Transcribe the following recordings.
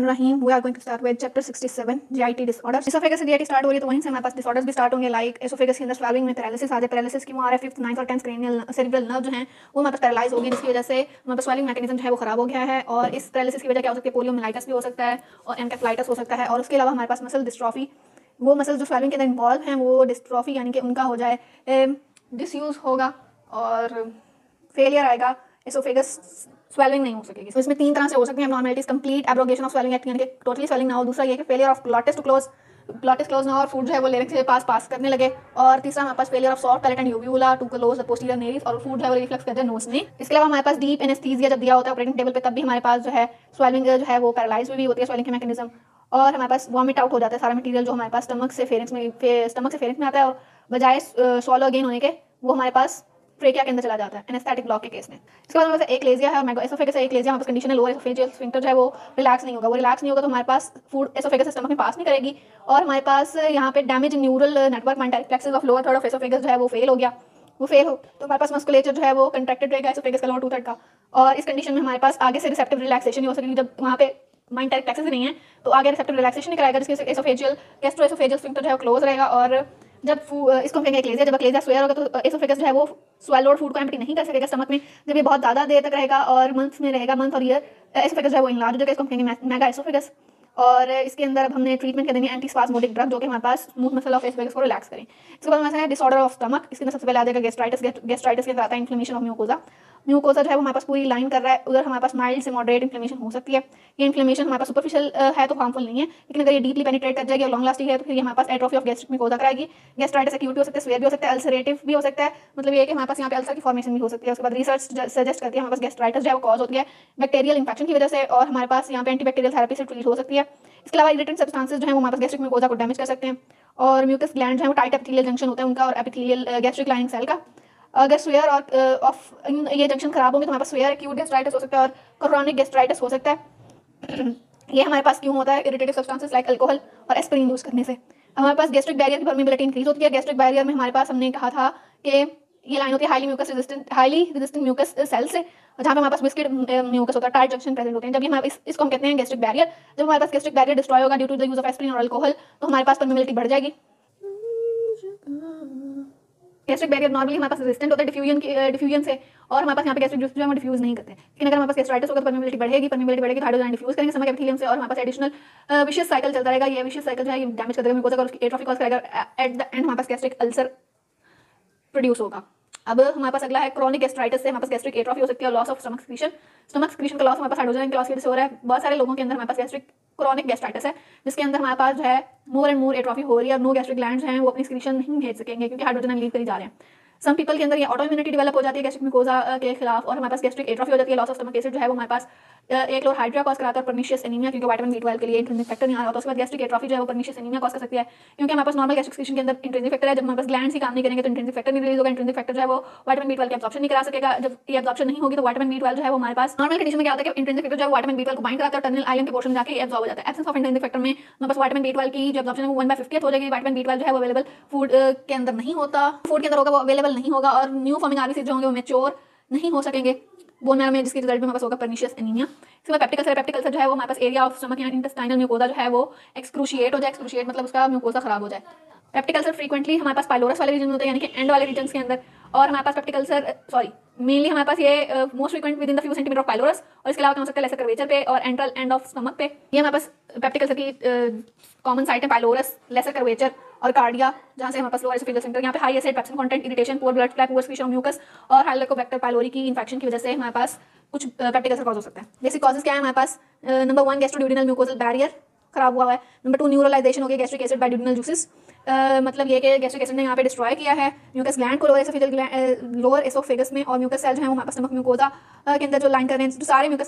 Bismillahirrahmanirrahim. We are going to start with chapter 67 GIT disorders. Oesophagus से GIT start हो रही है तो वहीं से हमारे पास डिसऑर्डर्स भी स्टार्ट होंगे लाइक एसोफेगस के अंदर स्वेलिंग में पैरालिसिस आ जाए। पैरालिसिस की वो आ रहा है 5th 9th और 10th क्रेनियल सेरिब्रल नर्व जो हैं वो हमारे पास पैरालाइज हो गई, जिसकी वजह से हमारे पास स्वेलिंग मैकेनिज्म जो है वो खराब हो गया है। और इस पैरालिसिस की वजह क्या हो सकती है, पोलियोमाइलाइटिस भी हो सकता है और एनकेफेलाइटिस हो सकता है। और उसके अलावा हमारे पास मसल डिस्ट्रॉफी, वो मसल जो स्वेलिंग के अंदर इन्वॉल्व हैं वो डिस्ट्रॉफी यानी कि उनका हो जाए, डिसयूज होगा और फेलियर आएगा, एसोफेगस स्वेलिंग नहीं हो सकेगी। तो इसमें 3 तरह से हो सकती है abnormalities, complete abrogation of swelling यानी कि टोटली स्वेलिंग ना हो, दूसरा ये कि failure of glottis to close, glottis close ना हो और फूड जो है वो लेरिक्स के पास करने लगे, और तीसरा हमारे पास failure of soft palate and uvula to close the posterior nares और फूड जो है वो रिफ्लेक्स कर जाए नोज में। इसके अलावा हमारे पास डीप एनेस्थीसिया जब दिया होता है ऑपरेटिंग टेबल पे, तब भी हमारे पास जो है स्वेलिंग जो है वो पैरालाइज भी होती है स्वेलिंग के मैकेनिज्म, और हमारे पास वॉमिट आउट हो जाता है सारा मटेरियल जो हमारे पास स्टमक से फेरिंक्स में आता है, और बजाय स्वॉलो अगेन होने के वो हमारे पास ट्रेकिया के अंदर चला जाता है एनेस्थेटिक ब्लॉक के केस में। इसके बाद हमारे पास एक्लेजिया है, एसोफेगस है एक्लेजिया, हमारे पास कंडीशन है लोअर एसोफेजियल स्फिंक्टर जो है वो रिलैक्स नहीं होगा। वो रिलैक्स नहीं होगा तो हमारे पास फूड एसोफेगस स्टमक में पास नहीं करेगी, और हमारे पास यहाँ पे damage neural network myenteric plexus of lower third of oesophagus जो है वो फेल हो गया। वो फेल हो तो हमारे पास मस्कुलेचर जो है वो कंट्रैक्टेड रहेगा एसोफेगस का लोअर 2/3 का, और इस कंडीशन में हमारे पास आगे से रिसेप्टिव रिलैक्सेशन हो सकेगी। जब वहाँ पे माइंडाइरेक्ट प्लेक्सस नहीं है तो आगे रिसेप्टिव रिलैक्सेशन कराएगा, जिसके एसोफेजियल गैस्ट्रो एसोफेजियल स्फिंक्टर जो है वो क्लोज रहेगा। और जब इसको हम कहेंगे एक्लेजिया, जब एक्लेजिया स्वेयर होगा तो एसोफेगस जो है वो स्वेलोड फूड को एम्प्टी नहीं कर सकेगा स्टमक में। जब ये बहुत ज़्यादा देर तक रहेगा और मंथ्स में रहेगा, मंथ और ईयर, एसोफेगस जो है वो इनलार्ज हो जाएगा, इसको हम कहेंगे मेगा एसोफेगस। और इसके अंदर अब हमने ट्रीटमेंट कर देंगे एंटीस्पास्मोडिक ड्रग जो कि हमारे पास स्मूथ मसल ऑफ एसोफेगस को रिलैक्स करें। इसके बाद हमारे पास है डिसऑर्डर ऑफ स्टमक, इसके अंदर सबसे पहले आ जाएगा गैस्ट्राइटिस। गैस्ट्राइटिस के अंदर आता है इन्फ्लेमेशन ऑफ म्यूकोजा। म्यूकोजा जो है वो हमारे पास पूरी लाइन कर रहा है, उधर हमारे पास माइल्ड से मॉडरेट इन्फ्लेमेशन हो सकती है। ये इन्फ्लेमेशन हमारे पास सुपरफिशियल है तो हार्मफुल नहीं है, लेकिन अगर ये डीपली पेनिट्रेट कर जाएगी और लॉन्ग लास्टिंग है तो फिर ये हमारे पास एट्रोफी ऑफ गैस्ट्रिक म्यूकोजा कराएगी। गैस्ट्राइटिस एक्यूट भी हो सकता है, स्वेयर भी हो सकता है, अल्सरेटिव भी हो सकता है, मतलब ये कि हमारे पास यहाँ पे अल्सर की फॉर्मेशन भी हो सकती है। उसके बाद रिसर्च सजेस्ट करती है हमारे पास गैस्ट्राइटिस जो है वो कॉज होती है बैक्टीरियल इन्फेक्शन की वजह से, और हमारे पास यहाँ पे एंटीबैक्टीरियल थेरेपी से ट्रीट हो सकती है। इसके अलावा इरिटेंट सब्सटेंसेस जो है वो हमारे पास गैस्ट्रिक म्यूकोजा को डैमेज कर सकते हैं, और म्यूकस ग्लैंड जो है वो टाइट एपिथेलियल जंक्शन होता है उनका और एपिथेलियल गैस्ट्रिक लाइनिंग सेल का। अगर स्वेयर और ऑफ ये जंक्शन खराब होंगे तो हमारे पास स्वेयर एक्यूट गैस्ट्राइटिस हो सकता है और क्रोनिक गैस्ट्राइटिस हो सकता है। ये हमारे पास क्यों होता है, इरिटेटिव सब्सटेंसेस लाइक अल्कोहल और एस्पिरिन यूज करने से। हमारे पास गैस्ट्रिक बैरियर की परमेबिलिटी इंक्रीज होती है। गैस्ट्रिक बैरियर में हमारे पास हमने कहा था कि ये लाइन होती है हाईली रेजिस्टेंट म्यूकस सेल से, जहाँ पे हमारे पास विस्केड म्यूकस होता है, टाइट जंक्शन प्रेजेंट होते हैं। जब ये हमारे इसको हम कहते हैं गैस्ट्रिक बैरियर। जब हमारे पास गैस्ट्रिक बैरियर डिस्ट्रॉय होगा due to the use of aspirin और अल्कोहल तो हमारे पास परमेबिलिटी बढ़ जाएगी। गैस्ट्रिक बैरियर नॉर्मली हमारे पास रेजिस्टेंट होता है डिफ्यूजन से, और हमारे पास यहाँ पे गैस्ट्रिक जूस जो है वो डिफ्यूज नहीं करते। लेकिन अगर हमारे पास गैस्ट्राइटिस होगा तो परमेबिलिटी बढ़ेगी तो हाइड्रोजन डिफ्यूज करेंगे स्टमक एपिथेलियम से, और हमारे पास एडिशनल विशियस साइकिल चलता रहेगा। ये विशियस साइकिल जो है ये डैमेज कर देगा म्यूकोजा और उसकी एट्रोफी कॉज करेगा। एट द एंड हमारे पास गैस्ट्रिक अल्सर प्रोड्यूस होगा। अब हमारे पास अगला है क्रोनिक गैस्ट्राइटिस से हमारे पास गैस्ट्रिक एट्रोफी हो सकती है और लॉस ऑफ स्टमक सिक्रीशन का लॉस हमारे पास हाइड्रोजन के लॉस की वजह से हो रहा है। बहुत सारे लोगों के अंदर हमारे पास गैस्ट्रिक क्रोनिक गैस्ट्राइटिस है, जिसके अंदर हमारे पास जो है मोर एंड मोर एट्रोफी हो रही है और नो गैस्ट्रिक ग्लैंड्स हैं वो अपनी सिक्रीशन नहीं भेज सकेंगे क्योंकि हाइड्रोजन लीव करी जा रहे हैं। सम पीपल के अंदर ये ऑटो इम्यूनिटी डेवलप हो जाती है गैस्ट्रिक म्यूकोजा के खिलाफ, और हमारे पास गैस्ट्रिक एट्रोफी हो जाती है। लॉस ऑफ स्टमक एसिड जो है वो हमारे पास एक लोअर हाइड्रा कॉज कराता है, परनिशियस एनीमिया क्योंकि विटामिन B12 के लिए इंट्रिंसिक फैक्टर नहीं आ रहा होता। उसके बाद गैस्ट्रिक एट्रोफी जो है वो परनिशियस एनीमिया कॉज कर सकती है क्योंकि हमारे पास नॉर्मल गैस्ट्रिक सिक्रीशन के अंदर इंट्रिंसिक फैक्टर है। जब हमारे पास ग्लैंड्स ही काम नहीं करेंगे तो इंट्रिंसिक फैक्टर नहीं रिलीज होगा। इंट्रिंसिक फैक्टर जो है वो विटामिन B12 की एब्जॉर्प्शन नहीं करा सकेगा। जब ये एब्जॉर्प्शन नहीं होगी तो विटामिन B12 जो है वो हमारे पास नॉर्मल कंडीशन में क्या होता है कि इंट्रिंसिक फैक्टर जो है विटामिन B12 को बाइंड कराता है और टर्मिनल आइलैंड के पोर्शन में जाके एब्जॉर्ब हो जाता है। एब्सेंस ऑफ इंट्रिंसिक फैक्टर में हमारे पास विटामिन B12 की जो एब्जॉर्प्शन है वो 1/50 हो जाएगी। विटामिन B12 जो है वो अवेलेबल फूड के अंदर नहीं होता, फूड के अंदर होगा वो अवेलेबल नहीं होगा, और न्यू फॉर्मिंग आरबीसी जो होंगे वो मैच्योर नहीं हो सकेंगे बोन मैरो में, जिसके रिजल्ट में हमारे पास होगा परनिशियस एनीमिया। इसके बाद पेप्टिक अल्सर जो है वो हमारे पास एरिया ऑफ स्टमक या इंटेस्टाइनल म्यूकोजा जो है वो एक्सक्रूशिएट हो जाए। एक्सक्रूशिएट मतलब उसका म्यूकोजा खराब हो जाए। पेप्टिक अल्सर फ्रीक्वेंटली हमारे पास पाइलोरस वाले रीजन होते हैं यानी कि एंड वाले रीजन्स के अंदर, और हमारे पास पेप्टिक अल्सर मेनली हमारे पास ये most frequent with in the few centimetre of pylorus, और इसके अलावा हो सकता है लेसर कर्वेचर पे और एंट्रल एंड ऑफ स्टमक पे। ये हमारे पास पेप्टिक अल्सर की कॉमन साइट है पाइलोरस, लेसर कर्वेचर और कार्डिया, जहाँ से हमारे पास लोअर एसोफेजियल स्फिंक्टर। यहाँ पे high acid pepsin content, irritation, poor blood flow, poor secretion of mucus और हेलिकोबैक्टर पाइलोरी की इन्फेक्शन की वजह से हमारे पास कुछ पेप्टिक अल्सर कॉज हो सकता है। बेसिक कॉजेस क्या है हमारे पास, नंबर 1 गैस्ट्रोड्यूडेनल म्यूकोजल बैरियर खराब हुआ है। नंबर 2 न्यूरलाइजेशन हो गया gastric acid by duodenal juices, मतलब ये कि गैस्ट्रिक एसिड ने यहाँ पे डिस्ट्रॉय किया है म्यूकस ग्लैंड को लोअर एसोफेगस में, और म्यूकस सेल जो है वो हमारे पास स्टमक म्यूकोजा के अंदर जो लाइन कर रहे हैं, जो सारे म्यूकस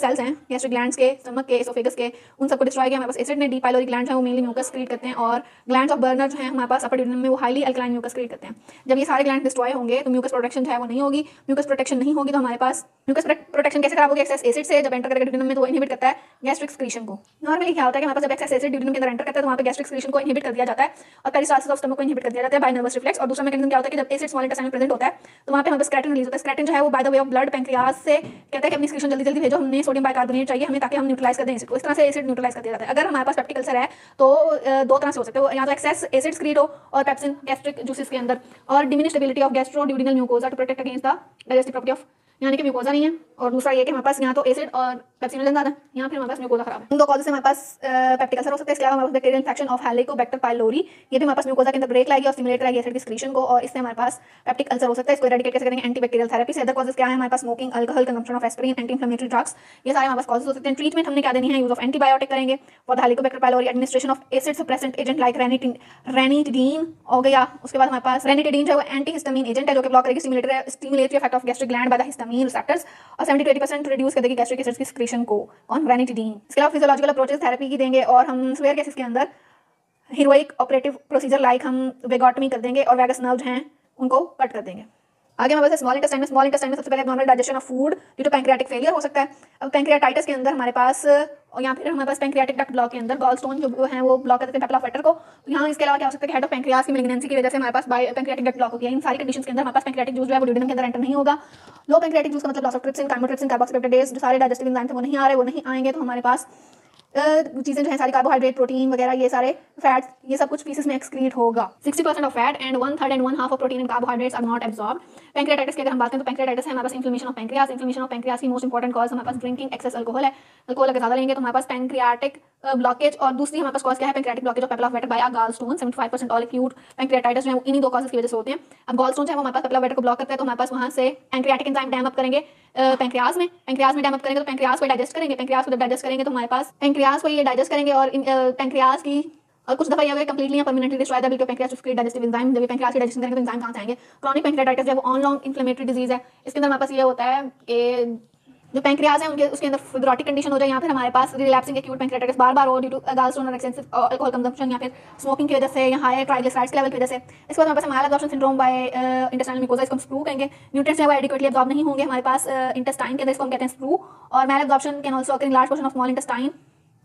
सेल्स हैं गैस्ट्रिक ग्लैंड्स के, स्टमक के, एसोफेगस के, उन सबको डिस्ट्रॉय किया हमारे पास एसिड ने। डी पाइलोरी ग्लैंड्स हैं वो मेनली म्यूकस क्रिएट करते हैं, और ग्लैंड्स ऑफ बर्नर जो है हमारे पास अपर ड्यूडेनम में वो हाईली अल्कलाइन म्यूकस क्रिएट करते हैं। जब ये सारे ग्लैंड डिस्ट्रॉय होंगे तो म्यूकस प्रोटेक्शन जो है वो नहीं होगी। म्यूकस प्रोटेक्शन नहीं होगी तो हमारे पास म्यूकस प्रोटेक्शन कैसे खराब होगी, एक्सेस एसिड से जब एंटर करेगा ड्यूडेनम में तो वो इनहिबिट करता है गैस्ट्रिक सिक्रीशन को। नॉर्मली क्या होता है कि हमारे पास जब एक्सेस एसिड ड्यूडेनम के अंदर एंटर करता है तो वहाँ पे गैस्ट्रिक सिक्रीशन को इनहिबिट कर दिया जाता जाता है और पेरिस्टालसिस ऑफ स्टमक को इनहिबिट कर दिया जाता है बाय नर्वस रिफ्लेक्स। और दूसरा मैकेनिज्म क्या होता है कि जब एसिड स्मॉल इंटेस्टाइन में प्रेजेंट होता है तो वहाँ पे हमें स्क्रेटिन रिलीज होता है। स्क्रेटिन जो है वो by the way of blood pancreas से कहता है कि अपनी एक्सक्रीशन जल्दी जल्दी भेजो, हमने सोडियम बाइकार्बोनेट चाहिए हमें ताकि हम न्यूट्रलाइज कर दें एसिड को। इस तरह से एसिड न्यूट्रलाइज कर दिया जाता है। अगर हमारे पास पेप्टिक अल्सर है तो दो तरह से हो सकते हो, या तो एक्सेस एसिड स्क्रीट हो और पेप्सिन गैस्ट्रिक जूसेस के अंदर, और diminished ability of gastroduodenal mucosa to protect against the digestive property of, यानी कि म्यूकोजा नहीं है। और दूसरा ये कि हमारे पास यहाँ तो एसिड और पेप्सिन ज़्यादा है, यहाँ फिर हमारे पास म्यूकोजा खराब है। इन दो कॉजेस से हमारे पास पेप्टिक अल्सर हो सकता है। इसके अलावा हमारे पास bacterial infection of Helicobacter pylori, ये भी हमारे पास म्यूकोजा के अंदर ब्रेक लाएगी और स्टिमुलेट करेगी एसिड की सिक्रीशन को, और इससे हमारे पास पेप्टिक अल्सर हो सकता है। इसको इरेडिकेट कैसे करेंगे? एंटीबैक्टीरियल थेरेपी से। अदर कॉजेस क्या है हमारे पास? Smoking, alcohol consumption of aspirin, anti inflammatory drugs, ये सारे हमारे पास कॉजेस हो सकते हैं। ट्रीटमेंट हमने क्या देनी है? यूज ऑफ एंटीबायोटिक करेंगे for the Helicobacter pylori, administration of acid suppressant agent like ranitidine हो गया। उसके बाद हमारे पास रेनिटिडीन जो है एंटी हिस्टामिन एजेंट है जो कि ब्लॉक करेगी stimulatory effect of gastric gland by the histamine receptors, और 70 to 80% रिड्यूस कर देगी गैस्ट्रिक एसिड्स की सिक्रीशन को, कौन? रेनिटिडीन। इसके अलावा फिजियोलॉजिकल अप्रोचेस थेरेपी की देंगे, और हम स्वेयर केसेस के अंदर हीरोइक ऑपरेटिव प्रोसीजर लाइक हम वेगोटमी कर देंगे और वैगस नर्व हैं उनको कट कर देंगे। आगे हमारे पास स्मॉल इंटेस्टाइन में सबसे पहले normal digestion of food due to pancreatic failure हो सकता है। अब पैंक्रियाटाइटिस के अंदर हमारे पास, और यहाँ फिर हमारे पास पैंक्रियाटिक डक्ट ब्लॉक के अंदर गॉल स्टोन जो है वो ब्लॉक कर देते हैं पेपला फेटर को। यहाँ इसके अलावा क्या हो सकता है कि हेड ऑफ पैंक्रियास की मैलिग्नेंसी की वजह से हमारे पास पैंक्रियाटिक डक्ट ब्लॉक हो गया। इन सारी कंडीशंस के अंदर हमारे पास पैंक्रियाटिक जूस जो है वो ड्यूडेनम के अंदर एंटर नहीं होगा। लो पैंक्रियाटिक जूस का मतलब लॉस ऑफ ट्रिप्सिन, कार्बोट्रिप्सिन, कार्बोक्सीपेप्टाइडेज, जो सारे डाइजेस्टिव एंजाइम थे वो नहीं आ रहे, वो नहीं आएंगे तो हमारे पास चीजें जो है सारी कार्बोहाइड्रेट, प्रोटीन वगैरह, ये सारे फैट्स, ये सब कुछ पीसेस में एक्सक्रीट होगा। 60% of fat and 1/3 and 1/2 of protein and carbohydrates are not absorb. Pancreatitis की अगर हम बात करें तो पैंक्रियाटाइटिस है हमारे पास inflammation of pancreas. Inflammation of pancreas की मोस्ट इंपॉर्टेंट कॉज हमारे पास ड्रिंकिंग एक्सेस अल्कोहल है। अल्कोहल अगर ज्यादा लेंगे तो हमारे पास पैंक्रियाटिक ब्लॉकेज, और दूसरी हमारे पास कॉज क्या है? Pancreatic blockage of papilla Vater by a gallstone. 75% all acute pancreatitis जो है इन्हीं दो कॉजेस की वजह से होते हैं। अब गॉल स्टोन है वो हमारे पास पेपला फेटर को ब्लॉक करता है तो हमारे पास वहां से पैंक्रियाटिक एंजाइम डैम अप करेंगे पैंक्रियाज में डैम अप करेंगे तो पैंक्रियाज को डाइजेस्ट करेंगे। पैंक्रियाज को जब डाइजेस्ट करेंगे तो हमारे पास पैंक्रियाज को ये डाइजेस्ट करेंगे और पैंक्रियाज की और कुछ दफा ये कंप्लीटली या permanently destroy the ability of pancreas to secrete digestive enzyme. जब पैंक्रियास की डाइजेशन करेंगे तो एंजाइम कहां से आएंगे? क्रॉनिक पैंक्रियाटाइटिस जो है वो ऑन लॉन्ग इन्फ्लेमेटरी डिजीज है। इसके अंदर हमारे पास ये होता है कि जो पैंक्रियाज है उनके उसके अंदर फिब्रोटिक कंडीशन हो जाए, या फिर हमारे पास रिलैप्सिंग एक्यूट पैंक्रियाटाइटिस बार-बार हो ड्यू टू गॉल स्टोन और एक्सटेंसिव अल्कोहल कंजम्पशन, या फिर स्मोकिंग की वजह से, या हाई ट्राइग्लिसराइड्स के लेवल की वजह से। इसके बाद हमारे पास malabsorption syndrome by intestinal mucosa, इसको हम स्प्रू कहेंगे। न्यूट्रिएंट्स जो है एडिक्वेटली एब्जॉर्ब नहीं होंगे हमारे पास इंटेस्टाइन के अंदर, इसको हम कहते हैं स्प्रू। और malabsorption can also occur in large portion of small intestine.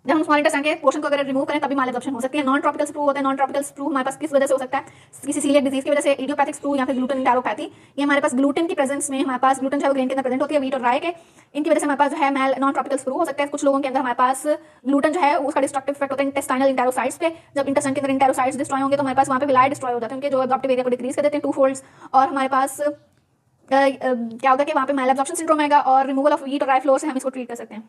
जब हम स्मॉल इंटेस्टाइन के पोर्शन को अगर रिमूव करें तभी माल एब्जॉर्प्शन हो सकती है। नॉन ट्रॉपिकल स्प्रू होता है। नॉन ट्रॉपिकल स्प्रू हमारे पास किस वजह से हो सकता है? किसी सीलियक डिजीज की वजह से, इडियोपैथिक स्प्रू या फिर ग्लूटेन इंटेरोपैथी। ये हमारे पास ग्लूटेन की प्रेजेंस में, हमारे पास ग्लूटेन जो है ग्रेन के अंदर प्रेजेंट होती है, व्हीट और राई के, इनकी वजह से हमारे पास जो है मैल नॉन ट्रॉपिकल स्प्रू हो सकता है। कुछ लोगों के अंदर हमारे पास ग्लूटेन जो है उसका डिस्ट्रक्टिव इफेक्ट होता है इंटेस्टाइनल इंटेरोसाइट्स पे। जब इंटेस्टाइन के अंदर इंटेरोसाइट्स डिस्ट्रॉय होंगे तो हमारे पास वहाँ पे विलाई डिस्ट्रॉय हो जाते हैं, उनके जो एब्जॉर्प्टिव एरिया को डिक्रीज कर देते हैं 2 फोल्ड्स। और हमारे पास क्या होगा कि वहाँ पे मैल एब्जॉर्प्शन सिंड्रोम आएगा, और रिमूवल ऑफ व्हीट और राई फ्लोर से हम इसको ट्रीट कर सकते हैं।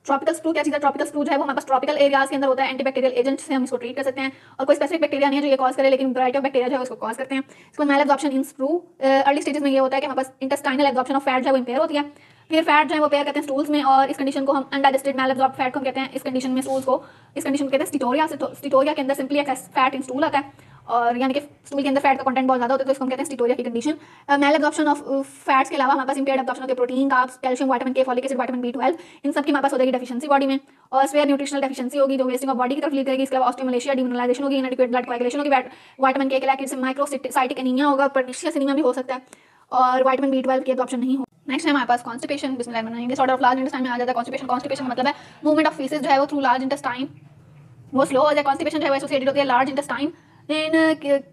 ट्रॉपिकल स्प्रू क्या चीज़ है? ट्रॉपिकल स्प्रू जो है वो हमारे पास ट्रॉपिकल एरियाज के अंदर होता है। एंटीबैक्टीरियल एजेंट से हम इसको ट्रीट कर सकते हैं, और कोई स्पेसिफिक बैक्टीरिया नहीं है जो ये कॉज करे, लेकिन वैरायटी ऑफ बैक्टीरिया जो है उसको कॉज करते हैं। इसको malabsorption in sprue early stages में ये होता है कि हमारे पास इंटेस्टाइनल एब्जॉर्प्शन ऑफ फैट जो है वो इंपेयर होती है। फिर फैट जो है वो पेयर करते हैं स्टूल्स में, और इस कंडीशन को हम अनडाइजेस्टेड मैल एब्जॉर्ब फैट को हम कहते हैं। इस कंडीशन में स्टूल्स को, इस कंडीशन को कहते हैं स्टिटोरिया। स्टिटोरिया के अंदर सिंपली एक फैट इन स्टूल आता है, और यानी कि स्टूल के अंदर फैट का कंटेंट बहुत ज्यादा होता है, तो इसको हम कहते हैं स्टिटोरिया की condition. Malabsorption of fats के अलावा हमारे पास impaired absorption of protein, carbs, calcium, vitamin K, folic acid, vitamin B12, इन सब की हमारे पास हो जाएगी डेफिशिएंसी बॉडी में। और स्वेयर न्यूट्रिशनल डेफिशिएंसी होगी जो वेस्टिंग ऑफ बॉडी की तरफ लीड करेगी। इसके अलावा ऑस्टियोमलेशिया, डिमिनरलाइजेशन होगी, इनएडिक्वेट ब्लड कोएगुलेशन होगी, विटामिन के लाइक माइक्रोसाइटिक एनीमिया होगा, पर्निशियस एनीमिया भी हो सकता है, और विटामिन B12 की एब्जॉर्प्शन नहीं हो। नेक्स्ट है हमारे पास कॉन्स्टिपेशन। बिस्मिल्लाह। डिसऑर्डर ऑफ लार्ज इंटेस्टाइन में आ जाता है कॉन्स्टिपेशन। कॉन्स्टिपेशन का मतलब है मूवमेंट ऑफ फीसेस जो है वो थ्रू लार्ज इंटेस्टाइन वो स्लो हो जाए। कॉन्स्टिपेशन जो है वो एसोसिएटेड होती है large intestine in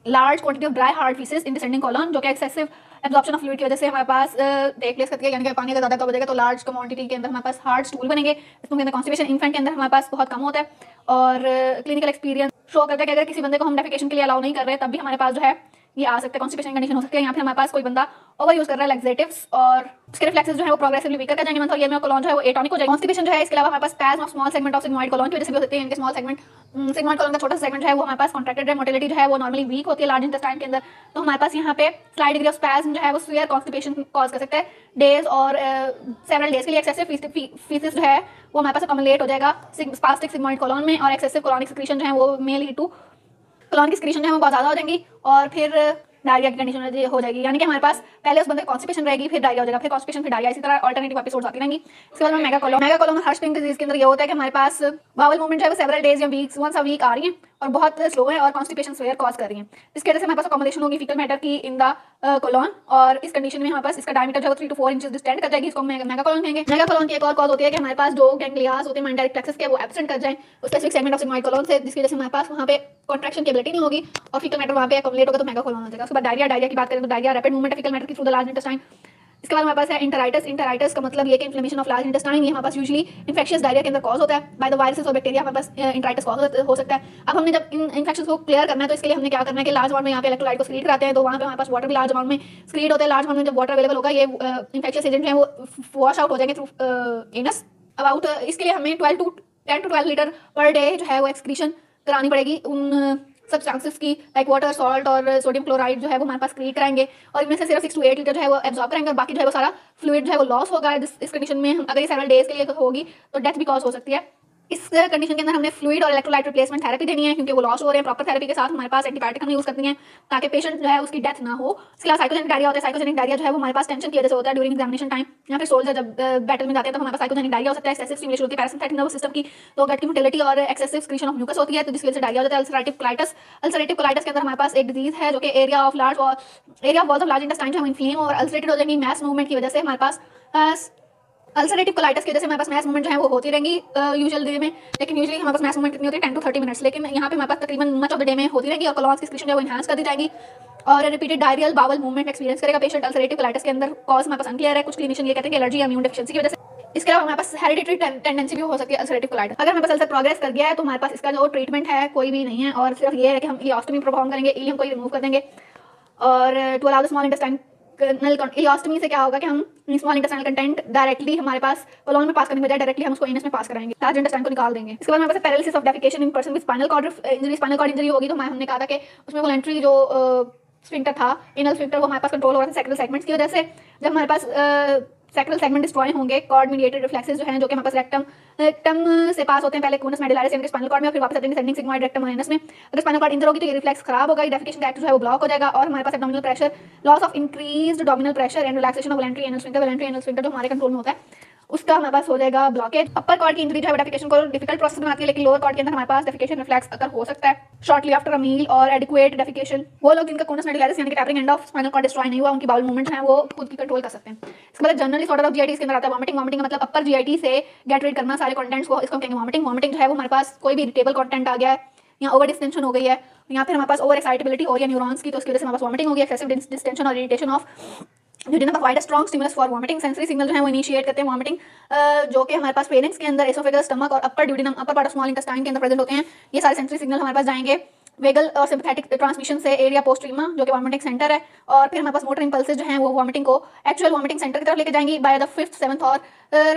large quantity of dry hard faeces in descending colon, जो कि एक्सेसिव एब्जॉर्प्शन ऑफ फ्लूइड की वजह से हमारे पास टेक प्लेस करती है, यानी कि पानी अगर ज़्यादा कम हो जाएगा तो लार्ज क्वांटिटी के अंदर हमारे पास हार्ड स्टूल बनेंगे। इसमें अंदर कॉन्स्टिपेशन इन्फेंट के अंदर हमारे पास बहुत कम होता है, और क्लिनिकल एक्सपीरियंस शो करता है कि अगर किसी बंदे को हम डेफिकेशन के लिए अलाउ नहीं कर रहे तब भी हमारे पास जो है ये आ सकता है, कॉन्स्टिपेशन कंडीशन हो सकती है। यहाँ पे हमारे पास कोई बंदा ओवर यूज कर रहा है लैक्सेटिव्स, और उसके रिफ्लेक्सेस जो है वो प्रोग्रेसिवली वीकर कर जाएंगे मंथ, और ये में कोलन जो है वो एटोनिक हो जाएगा। कॉन्स्टिपेशन जो है इसके अलावा हमारे पास spasm of small segment of sigmoid colon की वजह से भी हो सकती है। इनके स्मॉल सेगमेंट सिग्मोइड कोलन का छोटा सा सेगमेंट जो है वो हमारे पास कॉन्ट्रैक्टेड है। मोटिलिटी जो है वो नॉर्मली वीक होती है लार्ज इंटेस्टाइन के अंदर, तो हमारे पास यहाँ पे स्लाइड डिग्री ऑफ स्पैज्म जो है वो सीवियर कॉन्स्टिपेशन कॉज कर सकता है डेज और सेवरल डेज के लिए। एक्सेसिव फीसेस जो है वो हमारे पास अकमुलेट हो जाएगा स्पास्टिक सिग्मोइड कोलन में, और एक्सेसिव कोलोनिक सिक्रीशन जो है वो मे लीड टू कोलन की सिक्रीशन जो है वो बहुत ज़्यादा हो जाएंगी, और फिर डायरिया की कंडीशन हो जाएगी। यानी कि हमारे पास पहले उस बंदे को कॉन्स्टिपेशन रहेगी, फिर डायरिया हो जाएगा, फिर कॉन्स्टिपेशन, फिर डायरिया, इसी तरह अल्टरनेटिव एपिसोड्स आती रहेंगी। इसके बाद में मेगाकोलोन। मेगाकोलोन हर्ष डिजीज के अंदर ये होता है कि हमारे पास बाउल मूवमेंट जो है वो सेवरल डेज या वीक्स वंस अ वीक आ रही है, और बहुत स्लो है और कॉन्स्टिपेशन फेयर कॉज कर रही है, जिसकी वजह से हमारे पास अकोमोडेशन होगी फीकल मैटर की इन द कोलॉन, और इस कंडीशन में हमारे पास इसका डायमीटर जो है 3 to 4 इंचेस डिस्टेंड कर जाएगी, इसको मेगा कोलॉन कहेंगे। मेगा कोलॉन की एक और कॉज होती है कि हमारे पास जो गैंग्लियास होते हैं इंडायरेक्ट प्लेक्सस के वो एब्सेंट कर जाए उस specific segment of sigmoid colon से, जिसकी वजह से हमारे पास वहाँ पे कॉन्ट्रैक्शन की एबिलिटी नहीं होगी और फीकल मैटर वहाँ पे अकोमोडेट होगा तो मेगा कोलॉन हो जाएगा। उसके बाद डायरिया की बात करें तो diarrhoea rapid movement faecal matter की थ्रू द लार्ज इंटेस्टाइन। इसके बाद हमारे पास है इंटराइटिस का मतलब ये कि इन्फ्लेमेशन ऑफ लार्ज इंटेस्टाइन, ये हमारे पास यूजुअली इन्फेक्शियस डायरिया के अंदर कॉज होता है बाय द वायरसेस और बैक्टीरिया, हमारे पास इंटराइटिस कॉज हो सकता है। अब हमने जब इन इन्फेक्शन को क्लियर करना है तो इसके लिए हमने क्या करना है कि लार्ज अमाउंट में यहाँ पे इलेक्ट्रोलाइट को स्क्रीड कराते हैं, तो वहाँ पे हमारे पास वाटर भी लार्ज अमाउंट में स्क्रीड होता है। लार्ज अमाउंट में जब वाटर अवेलेबल होगा ये इन्फेक्शियस एजेंट जो है वो वॉश आउट हो जाएंगे थ्रू एनस अबाउट। इसके लिए हमें 10 to 12 लीटर पर डे जो है वो एक्सक्रीशन करानी पड़ेगी उन सब्सटेंसेस की, लाइक वाटर, सॉल्ट और सोडियम क्लोराइड जो है वो हमारे पास क्रिएट कराएंगे, और इनमें से सिर्फ 6 to 8 लीटर जो है वो एब्जॉर्ब करेंगे और बाकी जो है वो सारा फ्लूइड जो है वो लॉस होगा। इस कंडीशन में अगर ये सेवरल डेज के लिए होगी तो डेथ भी कॉज हो सकती है। इस कंडीशन के अंदर हमने फ्लूइड और इलेक्ट्रोलाइट रिप्लेसमेंट थेरेपी देनी है क्योंकि वो लॉस हो रहे हैं। प्रॉपर थेरेपी के साथ हमारे पास एंटीबायोटिक हमने यूज करनी है ताकि पेशेंट जो है उसकी डेथ ना हो। इसके अलावा साइकोजेनिक डायरिया होता है। साइकोजेनिक डायरिया जो है वो हमारे पास टेंशन की वजह से होता है ड्यूरिंग एग्जामिनेशन टाइम, या फिर सोल्जर जब बैटल में जाते हैं तो हमारे पास साइकोजेनिक डायरिया हो सकता है। एक्सेसिव स्टिमुलेशन होती है पैरासिम्पैथेटिक नर्वस सिस्टम की, तो गट की मोटिलिटी और एक्सेसिव एक्सक्रीशन ऑफ म्यूकस होती है, तो जिसकी वजह से डायरिया हो जाता है। अल्सरेटिव कोलाइटिस के अंदर हमारे पास एक डिजीज है जो कि area of walls of large intestine जो है इन्फ्लेम और अल्सरेटेड हो जाएंगी मैस मूवमेंट की वजह से। हमारे पास अल्सरेटिव कोलाइटिस की वजह से हमारे पास मैस मूवमेंट जो है वो होती रहेंगी यूजुअल डे में, लेकिन यूजुअली हमारे पास मैस मूवमेंट कितनी होती है 10 to 30 मिनट्स, लेकिन यहाँ पे हमारे पास तकरीबन मच ऑफ द डे में होती रहेगी और कोलॉन्स की एक्सक्रीशन जो है वो एनहांस कर दी जाएगी और repeated diarrhoeal bowel movement experience करेगा पेशेंट। अल्सरेटिव कोलाइटिस के अंदर कॉज हमारे पास अनक्लियर है, कुछ क्लिनिशियन ये कहते हैं कि एलर्जी या इम्यून डेफिशिएंसी की वजह से। इसके अलावा हमारे पास हेरिडिटरी टेंडेंसी भी हो सकती है अल्सरेटिव कोलाइटिस। अगर हमारे पास अल्सर प्रोग्रेस कर गया है तो हमारे पास इसका जो ट्रीटमेंट है कोई भी नहीं है और सिर्फ ये है कि हम इलियोस्टोमी परफॉर्म करेंगे, इलियम को रिमूव कर देंगे और to allow the small intestine ileostomy से क्या होगा कि हम स्मॉल इंटेस्टाइनल कंटेंट डायरेक्टली हमारे पास कोलॉन में पास करने के बजाय डायरेक्टली हम उसको एनस में पास कराएंगे, लार्ज इंटेस्टाइन को निकाल देंगे। इसके बाद हमारे पास paralysis of defecation in person with spinal cord injury होगी, तो हमने कहा था कि उसमें वॉलंटरी जो स्फिंक्टर था, एनल स्फिंक्टर, वो हमारे पास कंट्रोल हो रहा था सैक्रल सेगमेंट्स की वजह से। जब हमारे पास सैक्रल सेगमेंट डिस्ट्रॉय होंगे, कॉर्ड मीडिएटेड रिफ्लेक्सेस जो हैं जो कि हमारे पास रेक्टम से पास होते हैं, पहले कोनस मेडुलारिस यानी कि स्पाइनल कॉर्ड में, फिर वापस आते हैं सेंडिंग सिग्मॉइड रेक्टम और एनस में। अगर स्पाइनल कॉर्ड इंजर होगी तो ये रिफ्लेक्स खराब होगा, डेफिकेशन का एक्ट जो है वो ब्लॉक हो जाएगा और हमारे पास abdominal pressure, loss of increased abdominal pressure and relaxation of voluntary anal sphincter जो हमारे कंट्रोल में होता है उसका हमारे पास हो जाएगा ब्लॉकेज। अपर कॉर्ड की इंजरी जो है डेफिकेशन को डिफिकल्ट प्रोसेस बनाती है, लेकिन लोअर कॉर्ड के अंदर हमारे पास डेफिकेशन रिफ्लेक्स अगर हो सकता है शॉर्टली आफ्टर अ मील और एडिक्वेट डेफिकेशन। वो लोग जिनका कोनस मेडुलारिस यानी कि tapering end of spinal cord destroy नहीं हुआ, उनकी बाउल मूवमेंट्स हैं वो खुद की कंट्रोल कर सकते हैं। इसके बाद जनरली सॉर्ट ऑफ जीआईटी के अंदर आता है वॉमिटिंग मतलब अपर जीआईटी से गेट रीड करना सारे कंटेंट्स को, इसको कहेंगे वॉमिटिंग जो है वो हमारे पास कोई भी इरिटेबल कंटेंट आ गया है या ओवर डिस्टेंशन हो गई है या फिर हमारे पास ओवर एक्साइटेबिलिटी हो रही है न्यूरॉन्स की, तो उसकी वजह से हमारे पास वॉमिटिंग होगी। एक्सेसिव डिस्टेंशन और irritation of duodenum provide strong stimulus for vomiting. Sensory signal जो है वो इनिशिएट करते हैं वॉमिटिंग, जो कि हमारे पास फेरिंक्स के अंदर, एसोफेगस, स्टमक और upper duodenum, upper part of small intestine के अंदर प्रेजेंट होते हैं। ये सारे सेंसरी सिग्नल हमारे पास जाएंगे वेगल और सिम्पैथेटिक ट्रांसमिशन से एरिया पोस्ट्रीमा जो कि वॉमिटिंग सेंटर है, और फिर हमारे पास मोटर इंपल्सेस जो हैं वो वॉमिटिंग को एक्चुअल वॉमिटिंग सेंटर की तरफ लेके जाएंगी बाय द 5th, 7th और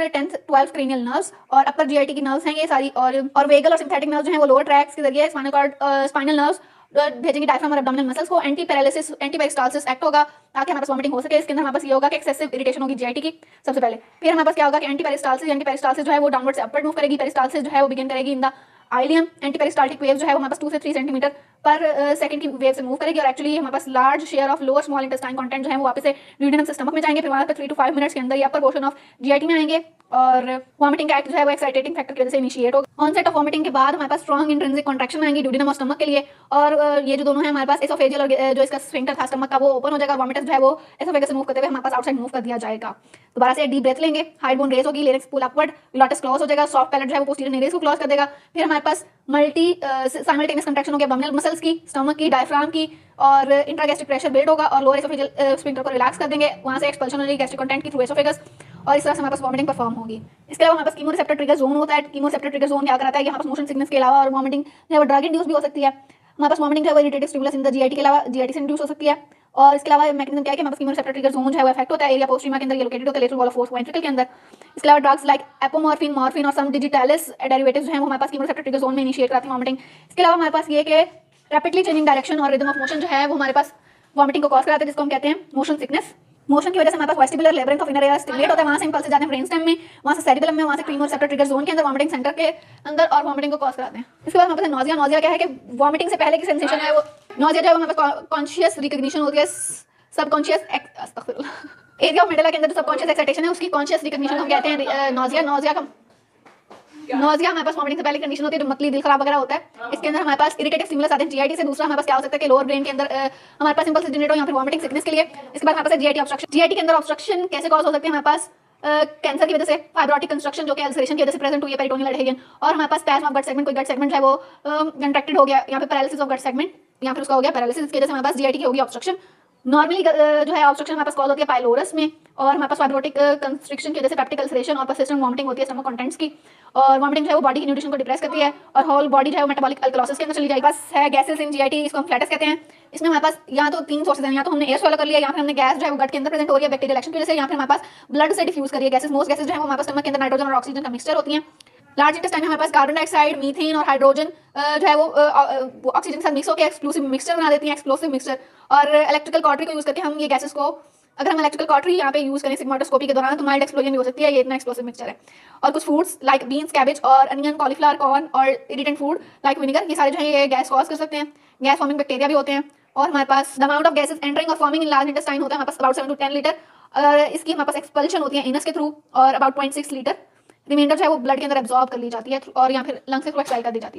10th, 12th क्रेनियल नर्व्स, और अपर जीआईटी की नर्व्स हैं ये सारी, और वेगल और सिम्पैथेटिक नर्व्स जो हैं वो लोअर ट्रैक्स के जरिए स्पाइनल नर्व्स भेजेंगे डायफ्राम और एब्डोमिनल मसल्स को। एंटी पेरिस्टालसिस एक्ट होगा ताकि हमारे पास वॉमिटिंग हो सके। इसके अंदर हमारे पास ये होगा कि एक्सेसिव इरिटेशन होगी जीआईटी की सबसे पहले, फिर हमारे पास क्या होगा कि एंटी पेरिस्टालसिस जो है वो डाउनवर्ड से अपवर्ड मूव करेगी। पेरिस्टालसिस जो है वो बिगिन करेगी in the ileum. Anti peristaltic wave जो है वो हमारे पास 2 से 3 सेंटीमीटर पर सेकंड की वेव से मूव करेगी और एक्चुअली हमारे पास large share of lower small intestine content जो है वो वापस से ड्यूडेनम से स्टमक में जाएंगे, फिर वहां पर 3 to 5 मिनट्स के अंदर ये अपर पोर्शन ऑफ जीआईटी में आएंगे और वॉमिटिंग का एक्ट जो है वो एक्साइटेटिंग फैक्टर की वजह से इनिशिएट होगा। ऑनसेट ऑफ वॉमिटिंग के बाद हमारे पास स्ट्रॉन्ग इंट्रिंसिक कॉन्ट्रैक्शन आएंगी ड्यूडेनम और स्टमक के लिए, और ये जो दोनों है हमारे पास एसोफेजियल और जो इसका स्फिंक्टर था स्टमक का वो ओपन हो जाएगा, वॉमिटस जो है वो एसोफेगस से मूव करते हुए हमारे पास आउटसाइड मूव कर दिया जाएगा। दोबारा से डीप ब्रेथ लेंगे, हाइड बोन रेज होगी, लेरिक्स पुल अपवर्ड, ग्लॉटिस क्लोज हो जाएगा, सॉफ्ट पैलेट जो है वो पोस्टीरियर नेरेस को क्लोज कर देगा, फिर हमारे पास मल्टी साइमल्टेनियस कंट्रैक्शन हो गया एब्डोमिनल मसल्स की, स्टमक की, डायफ्राम की, और इंट्रागैस्ट्रिक प्रेशर बिल्ड होगा और लोअर एसोफेजियल स्फिंक्टर को रिलैक्स कर देंगे, वहां से एक्सपल्शन होगी गैस्ट्रिक कंटेंट की थ्रू एसोफेगस, और इस तरह से हमारे पास वॉमिटिंग परफॉर्म होगी। इसके अलावा हमारे पास कीमोरिसेप्टर ट्रिगर जोन होता है। कीमोरिसेप्टर ट्रिगर जोन क्या कराता है, यहाँ पर मोशन सिकनेस के अलावा और वॉमिटिंग जो है वो ड्रग इंड्यूस भी हो सकती है। हमारे पास वॉमिटिंग जो है वो irritative stimulus in the GIT के अलावा जीआईटी से इंड्यूस हो सकती है, और इसके अलावा मैकेनिज्म क्या है कि हमारे पास कीमोरिसेप्टर ट्रिगर जोन जो है वो इफेक्ट होता है एरिया पोस्ट्रीमा के अंदर, ये लोकेटेड होता है lateral wall of fourth ventricle के अंदर। इसके अलावा ड्रग्स लाइक एपोमॉर्फिन, मॉर्फिन और सम डिजिटैलिस डेरिवेटिव्स जो हैं वो हमारे पास कीमोरिसेप्टर ट्रिगर जोन में इनिशिएट कराते हैं वॉमिटिंग। इसके अलावा हमारे पास ये कि रैपिडली चेंजिंग डायरेक्शन और रिदम ऑफ मोशन जो है वो हमारे पास वॉमिटिंग को कॉज कराते हैं, जिसको हम कहते हैं मोशन सिकनेस। मोशन की वजह से हमारे पास vestibular labyrinth of inner ear stimulate होता है, वहां से इंपल्स जाते हैं ब्रेन स्टेम में, वहां से सेरिबेलम में, वहां से कीमोरिसेप्टर ट्रिगर जोन के अंदर वॉमिटिंग सेंटर के अंदर और वॉमिटिंग को कॉज कराते हैं। इसके बाद हमारे पास नॉजिया क्या है कि वॉमिटिंग से पहले की सेंसेशन है वो नॉजिया जो है हमारे पास कॉन्शियस रिकॉग्निशन होती है, सबकॉन्शियस एरिया ऑफ मेडुला के अंदर जो सबकॉन्शियस एक्साइटेशन है उसकी कॉन्शियस रिकॉग्निशन हम कहते हैं नॉजिया का नोजिया हमारे पास वॉमिटिंग से पहले कंडीशन होती है जो मतली दिल खराब वगैरह होता है। इसके अंदर हमारे पास इरिटेटिव स्टिमुलस आते हैं जीआईटी से। दूसरा हमारे पास क्या हो सकता है कि लोअर ब्रेन के अंदर हमारे पास इंपल्स जनरेट हो या फिर वॉमिटिंग सिकनेस के लिए। इसके बाद हमारे पास जीआईटी ऑब्स्ट्रक्शन। जीआईटी के अंदर ऑब्स्ट्रक्शन कैसे कॉज हो सकती है? हमारे पास कैंसर की वजह से, फाइब्रोटिक कंस्ट्रक्शन जो कि अल्सरेशन की वजह से प्रेजेंट हुई है पेरिटोनियल एडहेजन, और हमारे पास स्पैज्म ऑफ गट सेगमेंट, कोई गट सेगमेंट है वो कंट्रैक्टेड हो गया, या फिर पैरालिसिस ऑफ गट सेगमेंट, या फिर उसका हो गया पैरालिसिस। इसकी वजह से हमारे पास जीआईटी की होगी ऑब्स्ट्रक्शन। नॉर्मली जो है ऑब्स्ट्रक्शन हमारे पास कॉज होती है पाइलोरस में, और हमारे पास फाइब्रोटिक कंस्ट्रिक्शन की वजह से पेप्टिक अल्सरेशन और पर्सिस्टेंट वॉमिटिंग होती है स्टमक कंटेंट्स की। और वॉमिटिंग जो है वो बॉडी की न्यूट्रिशन को डिप्रेस करती है और होल बॉडी जो है वो मेटाबॉलिक अल्कलोसिस के अंदर चली जाएगी। बस है गैसेस इन जीआईटी, इसको हम फ्लैटस कहते हैं। इसमें हमारे पास या तो 3 सोर्सेज हैं, या तो हमने एयर स्वॉलो कर लिया, या फिर हमने गैस जो है वो गट के अंदर प्रेजेंट हो रही है बैक्टीरियल एक्शन की वजह से, या फिर हमारे पास ब्लड से डिफ्यूज कर रही है गैसेस। मोस्ट गैसेस जो है वो हमारे पास स्टमक के अंदर नाइट्रोजन और ऑक्सीजन का मिक्सचर होती है। लार्ज इंटेस्टाइन में हमारे पास कार्बन डाइऑक्साइड, मीथेन और हाइड्रोजन जो है वो ऑक्सीजन के साथ मिक्स होकर एक्सप्लोसिव मिक्सचर बना देती हैं, एक्सप्लोसिव मिक्सचर। और इलेक्ट्रिकल कॉटरी को यूज करके हम ये गैसेस को, अगर हम इलेक्ट्रिकल कॉटरी यहाँ पे यूज करें सिग्माटोस्कोपी के दौरान, तो माइल्ड एक्सप्लोजन भी हो सकती है। ये इतना एक्सप्लोसिव मिक्सचर है। और कुछ फूड्स लाइक बीन्स, कैबेज और अनियन, कॉलीफ्लावर, कॉर्न और इरिटेंट फूड लाइक विनेगर, ये सारे जो है ये गैस कॉज कर सकते हैं। गैस फॉर्मिंग बैक्टीरिया भी होते हैं। और हमारे पास the amount of gases entering और फॉर्मिंग इन लार्ज इंटेस्टाइन होता है हमारे पास अबाउट 7 to 10 लीटर। इसकी हमारे पास एक्सपल्शन होती है एनस के थ्रू और अबाउट 0.6 लीटर। रिमाइंडर जो है वो ब्लड के अंदर एब्जॉर्ब कर ली जाती है और या फिर लंग से थ्रू एक्सपेल कर दी जाती है।